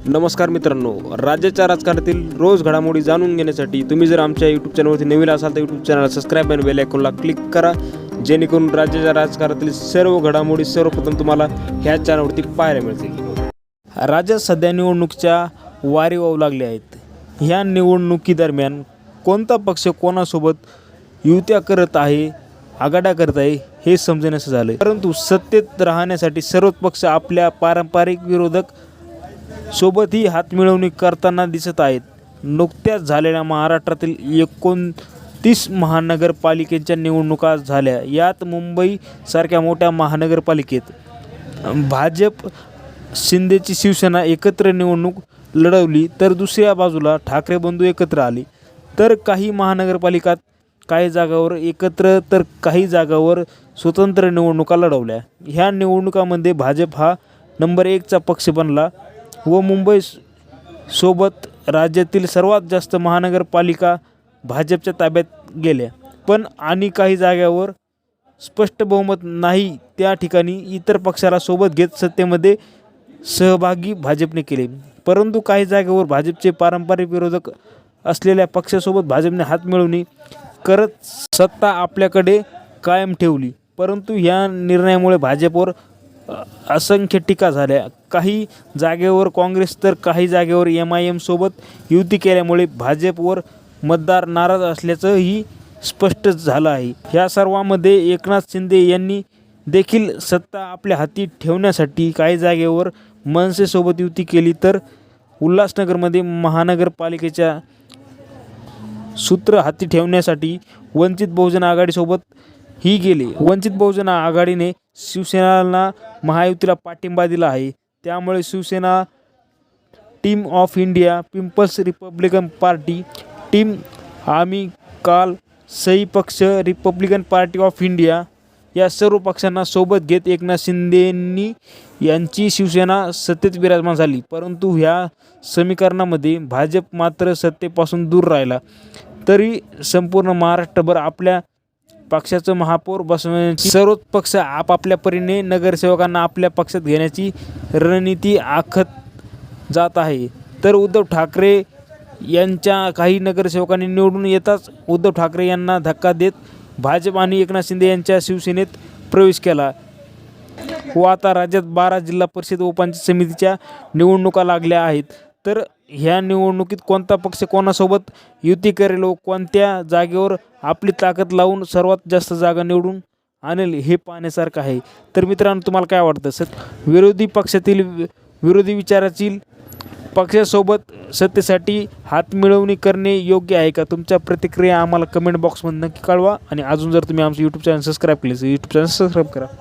नमस्कार मित्रांनो, राज्याच्या राजकारणातील रोज घडामोडी जाणून घेण्यासाठी तुम्ही जर आमच्या यूट्यूब चॅनलवरती नवीन असाल तर यूट्यूब चॅनलला सबस्क्राईब आणि बेल आयकॉनला क्लिक करा, जेणेकरून राज्याच्या राजकारणातील सर्व घडामोडी सर्वप्रथम तुम्हाला ह्या चॅनलवरती पाहायला मिळतील. राज्यात सध्या निवडणुकीच्या वारी वाहू लागले आहेत. ह्या निवडणुकीदरम्यान कोणता पक्ष कोणासोबत युत्या करत आहे, आघाड्या करत आहे हे समजण्याचं झालं. परंतु सत्तेत राहण्यासाठी सर्वच पक्ष आपल्या पारंपरिक विरोधक सोबतही हातमिळवणी करताना दिसत आहेत. नुकत्याच झालेल्या महाराष्ट्रातील 29 महानगरपालिकेच्या निवडणुका झाल्या. यात मुंबईसारख्या मोठ्या महानगरपालिकेत भाजप शिंदेची शिवसेना एकत्र निवडणूक लढवली, तर दुसऱ्या बाजूला ठाकरे बंधू एकत्र आले. तर काही महानगरपालिकात काही जागावर एकत्र तर काही जागावर स्वतंत्र निवडणुका लढवल्या. ह्या निवडणुकामध्ये भाजप हा नंबर 1चा पक्ष बनला व मुंबई सोबत राज्यातील सर्वात जास्त महानगरपालिका भाजपच्या ताब्यात गेल्या. पण आणि काही जागावर स्पष्ट बहुमत नाही, त्या ठिकाणी इतर पक्षाला सोबत घेत सत्तेमध्ये सहभागी भाजपने केले. परंतु काही जागेवर भाजपचे पारंपरिक विरोधक असलेल्या पक्षासोबत भाजपने हातमिळवणी करत सत्ता आपल्याकडे कायम ठेवली. परंतु या निर्णयामुळे भाजपवर असंख्य टीका झाल्या. काही जागेवर काँग्रेस तर काही जागेवर MIM सोबत युती केल्यामुळे भाजपवर मतदार नाराज असल्याचंही स्पष्ट झालं आहे. ह्या सर्वांमध्ये एकनाथ शिंदे यांनी देखील सत्ता आपल्या हाती ठेवण्यासाठी काही जागेवर मनसेसोबत युती केली, तर उल्हासनगरमध्ये महानगरपालिकेच्या सूत्र हाती ठेवण्यासाठी वंचित बहुजन आघाडीसोबत ही गेले. वंचित बहुजन आघाडीने शिवसेनेला महायुतीला पाठिंबा दिला आहे. त्यामुळे Shiv Sena, team of India, People's Republican Party, team आम्ही काल, सही पक्ष, रिपब्लिकन पार्टी ऑफ इंडिया या सर्व पक्षांना सोबत घेत एकनाथ शिंदेंनी यांची शिवसेना सत्तेत विराजमान झाली. परंतु ह्या समीकरणामध्ये भाजप मात्र सत्तेपासून दूर राहिला. तरी संपूर्ण महाराष्ट्रभर आपल्या पक्षाचं महापौर बसवण्याची सर्वच पक्ष आपापल्या परीने नगरसेवकांना आपल्या पक्षात घेण्याची रणनीती आखत जात आहे. तर उद्धव ठाकरे यांच्या काही नगरसेवकांनी निवडून येताच उद्धव ठाकरे यांना धक्का देत भाजप आणि एकनाथ शिंदे यांच्या शिवसेनेत प्रवेश केला व आता राज्यात 12 जिल्हा परिषद व पंचायत समितीच्या निवडणुका लागल्या आहेत. तर ह्या निवडणुकीत कोणता पक्ष कोणासोबत युती करेल व कोणत्या जागेवर आपली ताकद लावून सर्वात जास्त जागा निवडून आणेल हे पाहण्यासारखं आहे. तर मित्रांनो, तुम्हाला काय वाटतं? विरोधी पक्षातील विरोधी विचारातील पक्षासोबत सत्तेसाठी हातमिळवणी करणे योग्य आहे का? तुमच्या प्रतिक्रिया आम्हाला कमेंट बॉक्समध्ये नक्की कळवा. आणि अजून जर तुम्ही आमचं यूट्यूब चॅनल सबस्क्राईब केले तर यूट्यूब चॅनल सबस्क्राईब करा.